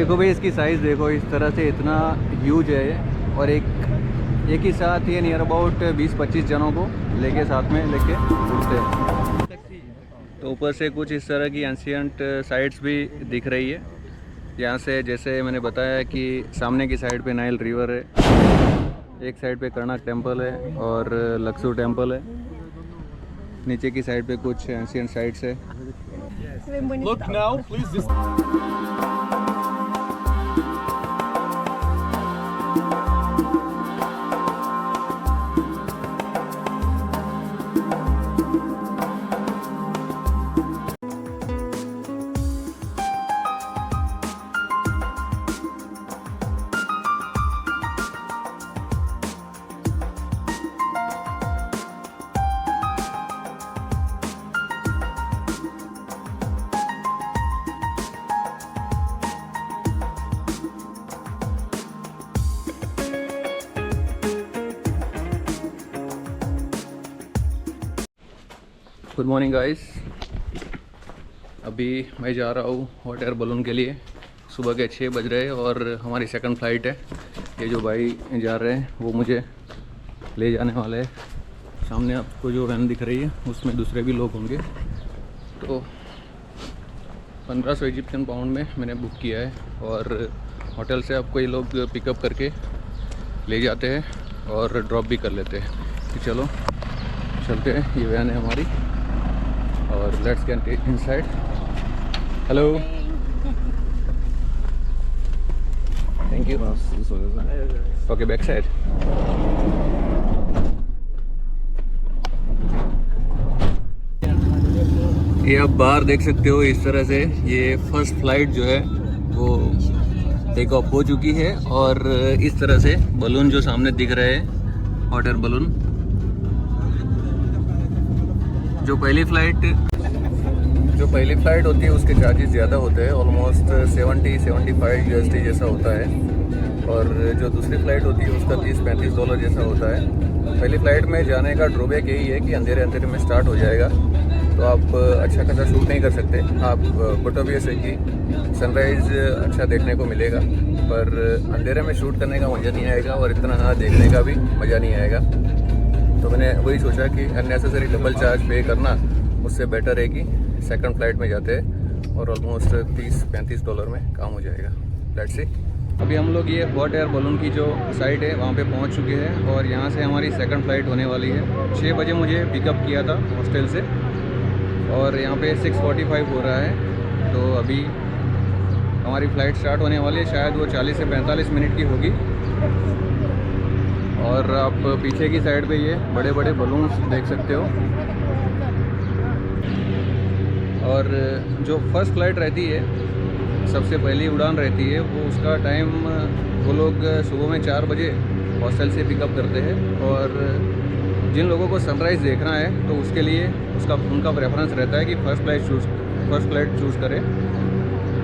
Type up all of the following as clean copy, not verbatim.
देखो भाई इसकी साइज़ देखो, इस तरह से इतना ह्यूज है ये। और एक ही साथ ये नियर अबाउट 20-25 जनों को लेके साथ में लेके उड़ते हैं। तो ऊपर से कुछ इस तरह की एंशियंट साइट्स भी दिख रही है। यहाँ से जैसे मैंने बताया कि सामने की साइड पे नाइल रिवर है, एक साइड पे कर्नाक टेम्पल है और लक्सू टेम्पल है, नीचे की साइड पे कुछ एंशियंट साइट्स है। Look now, please. Just good morning guys. अभी मैं जा रहा हूँ हॉट एयर बलून के लिए। सुबह के 6 बज रहे हैं और हमारी सेकंड फ़्लाइट है। ये जो भाई जा रहे हैं वो मुझे ले जाने वाले हैं। सामने आपको जो वैन दिख रही है उसमें दूसरे भी लोग होंगे। तो 1500 इजिप्शियन पाउंड में मैंने बुक किया है और होटल से आपको ये लोग पिकअप करके ले जाते हैं और ड्रॉप भी कर लेते हैं। तो चलो चलते हैं, ये वैन है हमारी और let's get inside. Hello, thank you. Okay, back side. ये आप बाहर देख सकते हो इस तरह से। ये फर्स्ट फ्लाइट जो है वो टेक ऑफ हो चुकी है और इस तरह से बलून जो सामने दिख रहे हैं, हॉट एयर बलून। जो पहली फ़्लाइट होती है उसके चार्जेस ज़्यादा होते हैं, ऑलमोस्ट 70-75 USD जैसा होता है। और जो दूसरी फ़्लाइट होती है उसका $30-35 जैसा होता है। पहली फ़्लाइट में जाने का ड्रॉबैक यही है कि अंधेरे में स्टार्ट हो जाएगा तो आप अच्छा खासा शूट नहीं कर सकते। आप बट ऑब्वियस है कि सनराइज़ अच्छा देखने को मिलेगा, पर अंधेरे में शूट करने का मज़ा नहीं आएगा और इतना देखने का भी मज़ा नहीं आएगा। तो मैंने वही सोचा कि अननेसेसरी डबल चार्ज पे करना उससे बेटर है कि सेकंड फ्लाइट में जाते हैं और ऑलमोस्ट $30-35 में काम हो जाएगा। Let's see. अभी हम लोग ये हॉट एयर बलून की जो साइट है वहाँ पे पहुँच चुके हैं और यहाँ से हमारी सेकंड फ्लाइट होने वाली है। 6 बजे मुझे पिकअप किया था हॉस्टल से और यहाँ पे 6:45 हो रहा है। तो अभी हमारी फ़्लाइट स्टार्ट होने वाली है, शायद वो 40 से 45 मिनट की होगी। और आप पीछे की साइड पे ये बड़े बड़े बलून्स देख सकते हो। और जो फर्स्ट फ्लाइट रहती है, सबसे पहली उड़ान रहती है, वो उसका टाइम वो लोग सुबह में 4 बजे हॉस्टल से पिकअप करते हैं। और जिन लोगों को सनराइज़ देखना है तो उसके लिए उनका प्रेफरेंस रहता है कि फर्स्ट फ्लाइट चूज़ करें।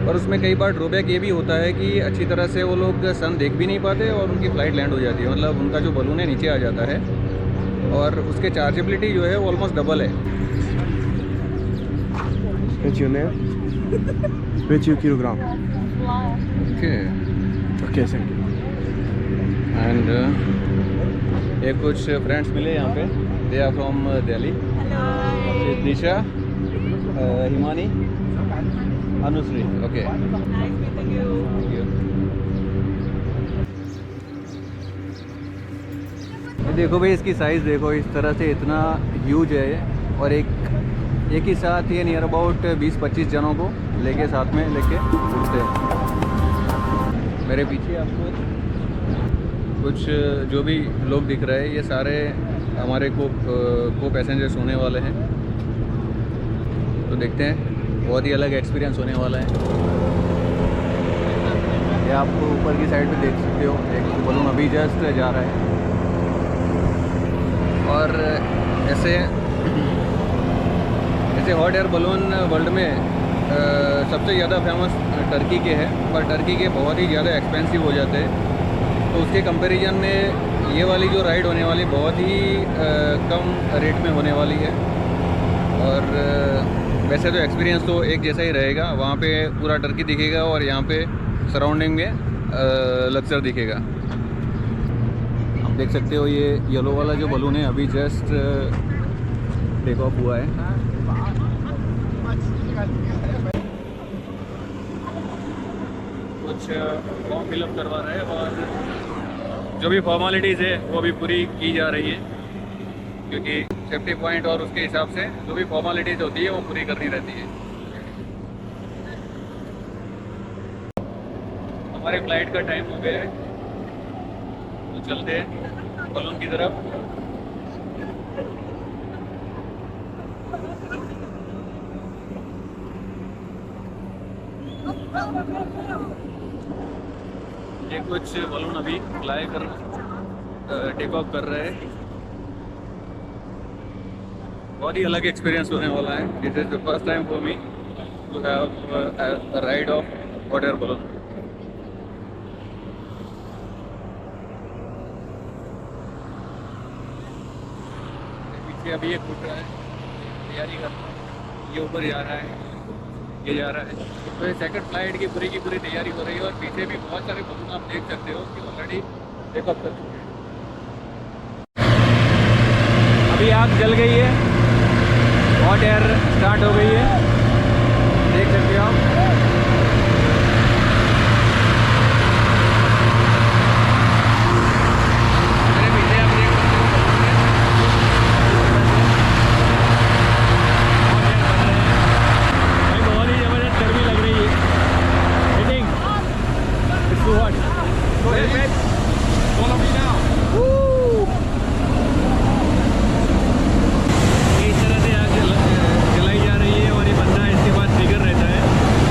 और उसमें कई बार ड्रॉबैक ये भी होता है कि अच्छी तरह से वो लोग सन देख भी नहीं पाते और उनकी फ़्लाइट लैंड हो जाती है, मतलब उनका जो बलून है नीचे आ जाता है और उसके चार्जेबिलिटी जो है वो ऑलमोस्ट डबल है। kilogram. Okay Okay, thank you. And ये कुछ फ्रेंड्स मिले यहाँ पे, they are from Delhi. Nisha, Himani, Anushree. Okay, thank you. देखो भाई इसकी साइज़ देखो, इस तरह से इतना ह्यूज है ये। और एक ही साथ ये नियर अबाउट 20-25 जनों को लेके साथ में लेके उड़ते हैं। मेरे पीछे आपको कुछ जो भी लोग दिख रहे हैं ये सारे हमारे को पैसेंजर्स होने वाले हैं। तो देखते हैं, बहुत ही अलग एक्सपीरियंस होने वाला है। ये आप ऊपर की साइड पे देख सकते हो, एक बलून अभी जस्ट जा रहा है। और ऐसे हॉट एयर बलून वर्ल्ड में सबसे ज़्यादा फेमस टर्की के हैं, पर टर्की के बहुत ही ज़्यादा एक्सपेंसिव हो जाते हैं। तो उसके कंपैरिजन में ये वाली जो राइड होने वाली बहुत ही कम रेट में होने वाली है। और वैसे तो एक्सपीरियंस तो एक जैसा ही रहेगा, वहाँ पे पूरा टर्की दिखेगा और यहाँ पे सराउंडिंग में लक्सर दिखेगा। आप देख सकते हो ये येलो वाला जो बलून है अभी जस्ट टेक ऑफ हुआ है। कुछ फॉर्म फिलअप करवा रहे हैं और जो भी फॉर्मेलिटीज़ है वो भी पूरी की जा रही है, क्योंकि सेफ्टी पॉइंट और उसके हिसाब से जो भी फॉर्मेलिटीज़ होती है वो पूरी करनी रहती है। हमारे फ्लाइट का टाइम हो गया है तो चलते हैं बलून की तरफ। ये कुछ बलून अभी फ्लाई कर टेक ऑफ कर रहे हैं। बहुत ही अलग एक्सपीरियंस होने वाला है। It is the first time for me to have a ride of hot air balloon. पीछे अभी ये फूट रहा है, तैयारी कर रहा है, ये ऊपर जा रहा है, ये जा रहा है। तो ये सेकंड फ्लाइट की पूरी तैयारी हो रही है और पीछे भी बहुत सारे बलून आप देख सकते हो कि ऑलरेडी टेक ऑफ कर चुके हैं। अभी आग जल गई है, हॉट एयर स्टार्ट हो गई है, देख सकते हो आप। मेरे पीछे आप देख सकते हो भाई बहुत ही जबरदस्त गर्मी लग रही है। Hitting it's too hot. Go ahead man, follow me now. इस तरह से आग जलाई जा रही है और ये बंदा इसके पास ट्रिगर रहता है,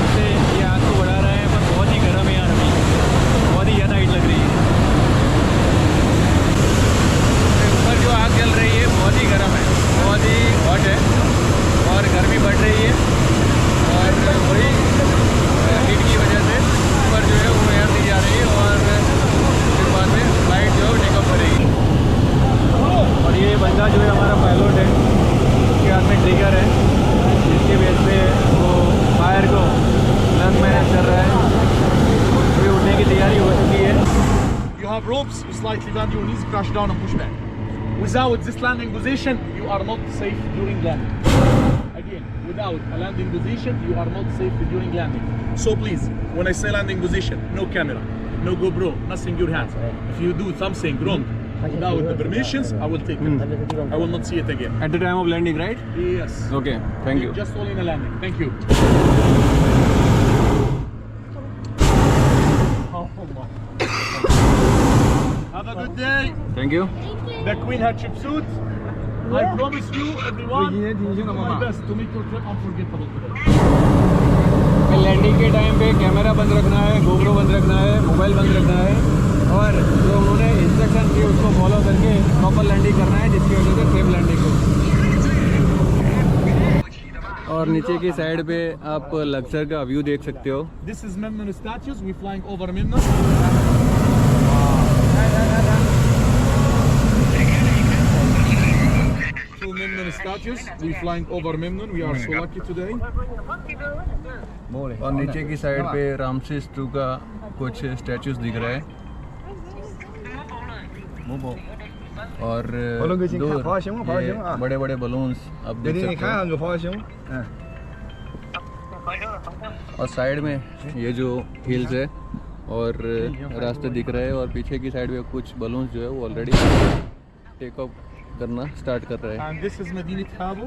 उससे ये आग को बढ़ा रहा है। पर बहुत ही गर्म है यार, अभी बहुत ही ज़्यादा हीट लग रही है। ऊपर जो आग जल रही है बहुत ही गर्म है, बहुत ही हॉट है और गर्मी बढ़ रही है और वही हीट की वजह से ऊपर जो है वो एयर दी जा रही है और फिर बाद में फ्लाइट जो है टेक ऑफ करेगी। और ये बंदा जो है हमारा पायलट है, उसके हाथ में ट्रिगर है जिसके बेस पे वो फायर को लर्न मैनेज कर रहा है। अभी उड़ने की तैयारी हो चुकी है। You have ropes, you slightly bend your knees, crash down and push back. Without this landing position, you are not safe during landing. Again, without a landing position, you are not safe during landing. So please, when I say landing position, no camera, no GoPro, nothing in your hands. If you do something wrong without the permissions, I will take it. I will not see it again. At the time of landing, right? Yes. Okay, thank you. Just only in a landing. Thank you. Oh my. Have a good day. Thank you. The Queen had chip suit. I promise you, everyone, my best to make your trip unforgettable today. Landing के time पे camera बंद रखना है, GoPro बंद रखना है, mobile बंद रखना है और जो उन्होंने इंस्ट्रक्शन दिए उसको फॉलो करके प्रॉपर लैंडिंग करना है, जिसकी वजह से सेफ लैंडिंग हो। और नीचे की साइड पे आप लक्सर का व्यू देख सकते हो। This is Memnon statues. We're flying over Memnon. Two Memnon statues. We're flying over Memnon. We are so lucky today. और नीचे की साइड पे रामसेस 2 का कुछ स्टैचूज दिख रहा है और दूर बड़े बड़े बलून्स आप देख सकते हो। और साइड में ये जो हिल्स है और रास्ते दिख रहे हैं और पीछे की साइड में कुछ बलून्स जो है वो ऑलरेडी टेक ऑफ करना स्टार्ट कर रहे हैं। And this is Medinat Habu,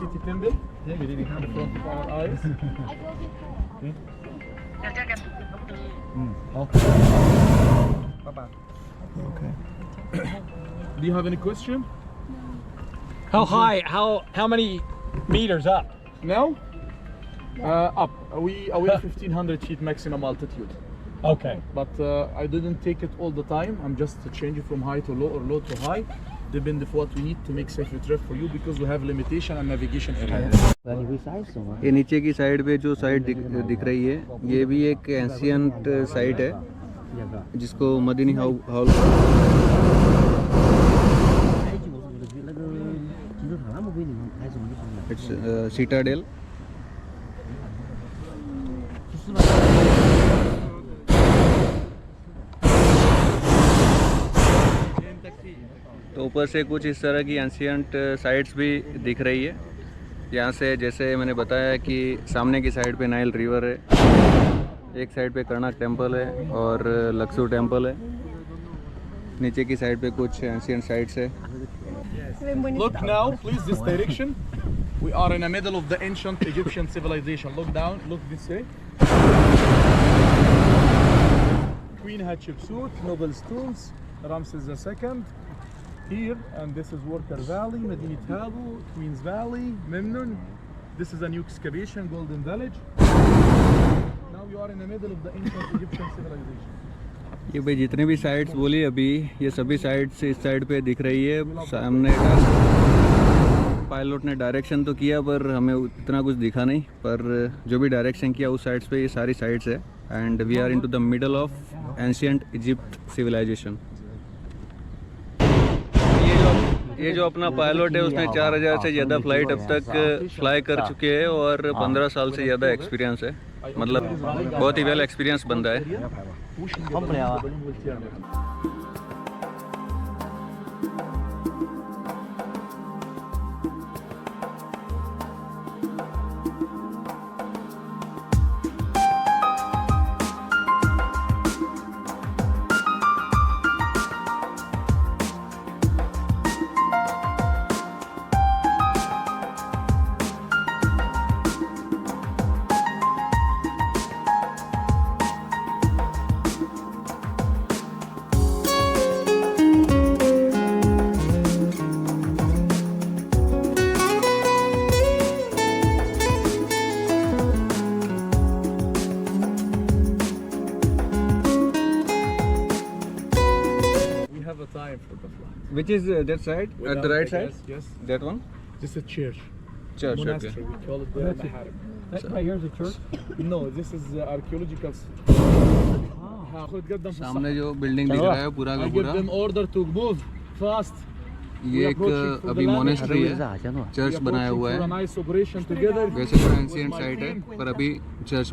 city temple. In front of our eyes. Do you have any question? How high? How many meters up? Now? Up. We are 1500 feet maximum altitude. Okay. But I didn't take it all the time. I'm just changing from high to low or low to high. Depend of what we need to make safe trip for you because we have limitation and navigation area. ये नीचे की side पे जो side दिख रही है ये भी एक एंशियंट साइट है जिसको मदीनी हाउल इट्स सीटाडेल। तो ऊपर से कुछ इस तरह की एंशियंट साइट्स भी दिख रही है। यहाँ से जैसे मैंने बताया कि सामने की साइड पे नाइल रिवर है, एक साइड पे कर्नाक टेम्पल है और लक्सू टेम्पल है, नीचे की साइड पे कुछ एंशियंट साइट्स है। Look now, please, this direction. We are in the middle of the ancient Egyptian civilization. Look down, look this way. Queen Hatshepsut, noble stones, Ramses II. Here, and this is Worker Valley, Medinit Habu, Queen's Valley, Memnon. This is a new excavation, Golden Village. Now you are in the middle of the ancient Egyptian civilization. ये भाई जितने भी sites बोली अभी, ये सभी sites इस side पे दिख रही है। सामने पायलट ने डायरेक्शन तो किया पर हमें इतना कुछ दिखा नहीं, पर जो भी डायरेक्शन किया उस साइड्स पे ये सारी साइट्स है। And we are into the middle of ancient Egypt civilisation. ये जो अपना पायलट है उसने 4000 से ज़्यादा फ्लाइट अब तक फ्लाई कर चुके हैं और 15 साल से ज़्यादा एक्सपीरियंस है, मतलब बहुत ही वेल एक्सपीरियंस बंदा है। Time for the flight. Which is that side? At the right side? Yes, yes. That one? This is a church. Church, okay. Monastery. We call it the Maharib. Right here's a church. No, this is archaeological. सामने जो building दिख रहा है पूरा का I give पूरा, them order to move fast. ये एक अभी मोनेस्ट्री है, चर्च बनाया हुआ For a है। nice operation together. वैसे तो एंशियंट साइट है पर अभी church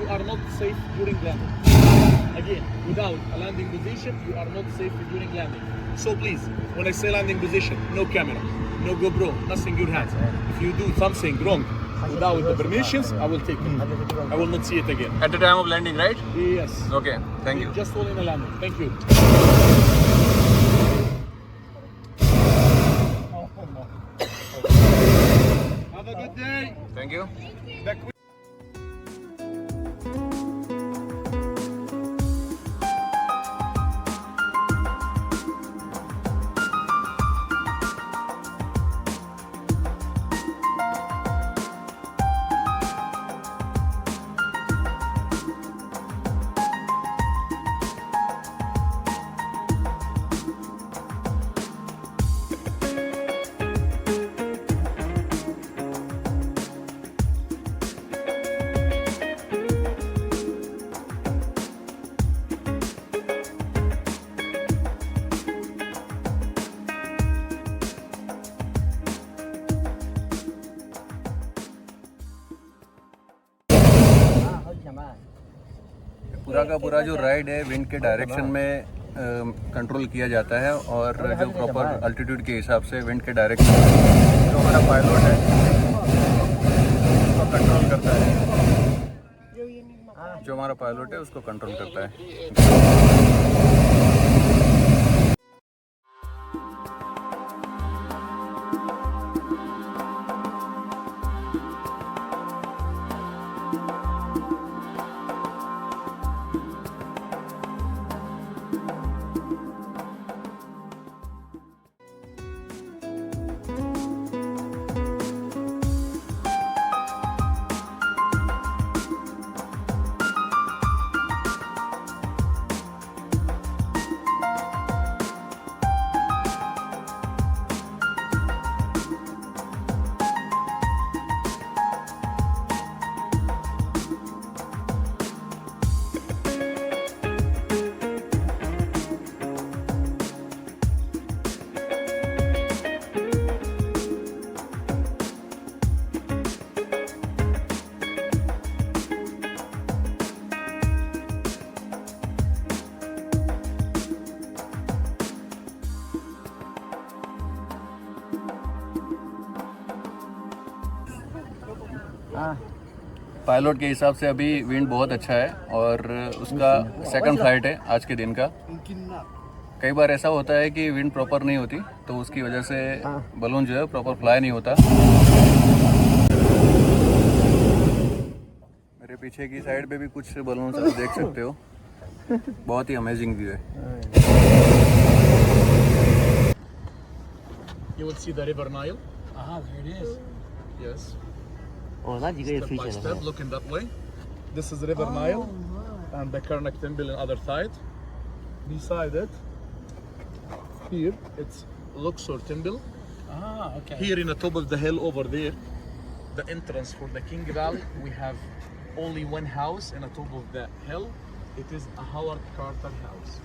you are not safe during landing. Again, without a landing position, you are not safe during landing. So please, when I say landing position, no camera, no GoPro, nothing in your hands. If you do something wrong without the permissions, I will take it. I will not see it again. At the time of landing, right? Yes. Okay, thank you. Just all in the landing. Thank you. Have a good day. Thank you. पूरा का पूरा जो ride है wind के direction में control किया जाता है और जो प्रॉपर अल्टीट्यूड के हिसाब से विंड के डायरेक्शन जो हमारा पायलट है उसको कंट्रोल करता है, जो हमारा पायलट है उसको कंट्रोल करता है। पायलट के हिसाब से अभी विंड बहुत अच्छा है और उसका सेकंड फ्लाइट है आज के दिन का। कई बार ऐसा होता है कि विंड प्रॉपर नहीं होती तो उसकी वजह से बलून जो है प्रॉपर फ्लाई नहीं होता। मेरे पीछे की साइड पे भी कुछ बलून आप देख सकते हो, बहुत ही अमेजिंग व्यू है। You will see the river Nile. There it is. Yes. Oh, that you get a Step by fish. step, looking that way. This is River Nile and the Karnak temple on other side. Beside it, here it's Luxor temple. Okay. Here in the top of the hill over there, the entrance for the King Valley, we have only one house in the top of the hill. It is a Howard Carter house.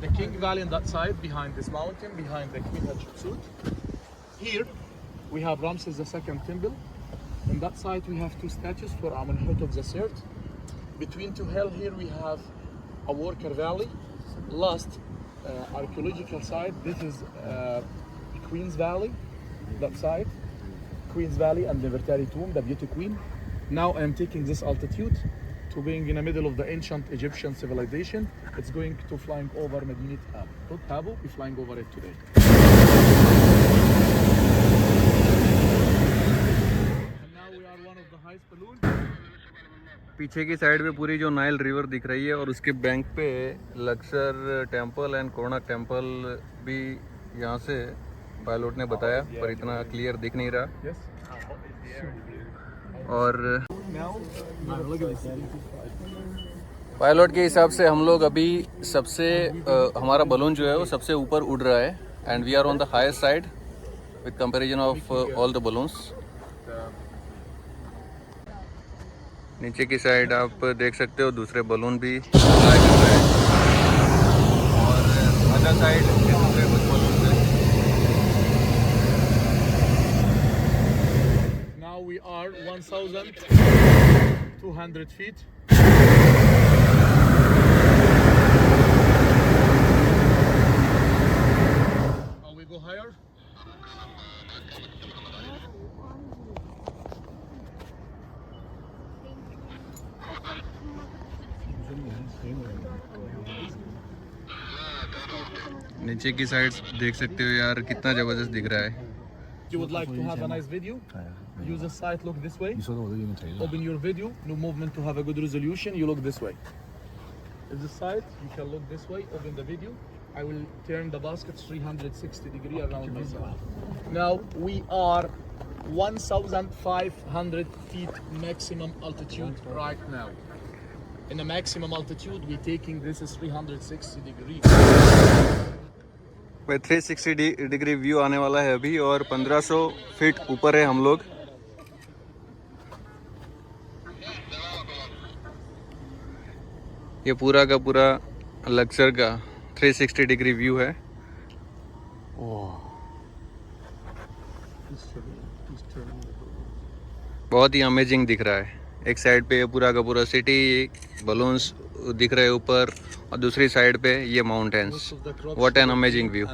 The King Valley on that side, behind this mountain, behind the Queen Hatshepsut. Here we have Ramses II temple. On that side we have two statues for Amenhotep III. Between two hills here we have a worker valley. Last archaeological site, this is Queen's Valley, that side. Queen's Valley and Nefertari tomb, the beauty queen. Now I am taking this altitude to being in the middle of the ancient Egyptian civilization. It's going to flying over Medinat Abu. Tut Abu, we're flying over it today. पीछे की side पे पूरी जो Nile river दिख रही है और उसके बैंक पे Laksar temple and Konark temple भी यहाँ से पायलट ने बताया, पर इतना क्लियर दिख नहीं रहा। और पायलट के हिसाब से हम लोग अभी सबसे हमारा बलून जो है वो सबसे ऊपर उड़ रहा है and we are on the highest side with comparison of all the balloons. नीचे की साइड आप देख सकते हो दूसरे बलून भी फ्लाई कर रहे हैं और अदर साइड दूसरे कुछ बलून हैं। Now we are 1,200 feet. Now we go higher. नीचे की साइड देख सकते हो यार कितना जबरदस्त दिख रहा है। You would like to have a nice video? Use the site, look this way. Open your video, no movement to have a good resolution, you look this way. If the site, you can look this way, open the video. I will turn the basket 360 degrees around myself. Now we are 1,500 feet maximum altitude right now. In the maximum altitude, we're taking this is 360 degrees. 360 degree view आने वाला है अभी और 1500 feet ऊपर है हम लोग। ये पूरा का पूरा लक्सर का 360 डिग्री व्यू है। बहुत ही अमेजिंग दिख रहा है। एक साइड पे पूरा का पूरा सिटी बलून्स दिख रहे हैं ऊपर और दूसरी साइड पे ये mountains. What an amazing view.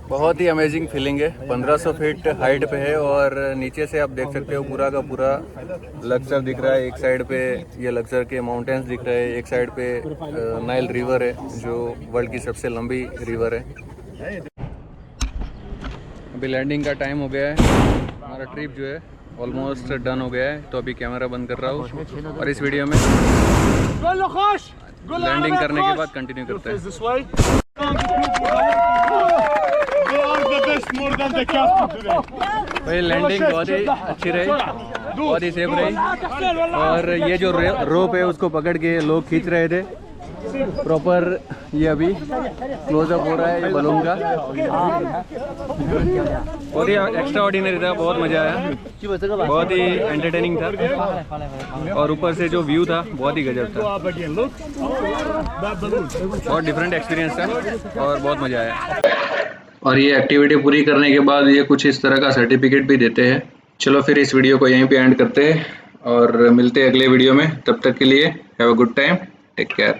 बहुत ही अमेजिंग फीलिंग है। 1500 फीट हाइट पे है और नीचे से आप देख सकते हो पूरा का पूरा लक्सर दिख रहा है। एक साइड पे ये लक्सर के माउंटेन्स दिख रहे हैं, एक साइड पे नाइल रिवर है जो वर्ल्ड की सबसे लंबी रिवर है। अभी लैंडिंग का टाइम हो गया है, हमारा ट्रिप जो है ऑलमोस्ट डन हो गया है। तो अभी कैमरा बंद कर रहा हूँ और इस वीडियो में लैंडिंग करने के बाद कंटिन्यू करते हैं। भाई लैंडिंग बहुत ही अच्छी रही, बहुत ही सेफ रही और ये जो रोप है उसको पकड़ के लोग खींच रहे थे प्रॉपर ये अभी क्लोजअप हो रहा है ये बलून का। बहुत ही एक्स्ट्रा ऑर्डिनरी था, बहुत मज़ा आया, बहुत ही एंटरटेनिंग था और ऊपर से जो व्यू था बहुत ही गजब था। बहुत डिफरेंट एक्सपीरियंस था और बहुत मज़ा आया। और ये एक्टिविटी पूरी करने के बाद ये कुछ इस तरह का सर्टिफिकेट भी देते हैं। चलो फिर इस वीडियो को यहीं पे एंड करते हैं और मिलते हैं अगले वीडियो में। तब तक के लिए have a good time, take care.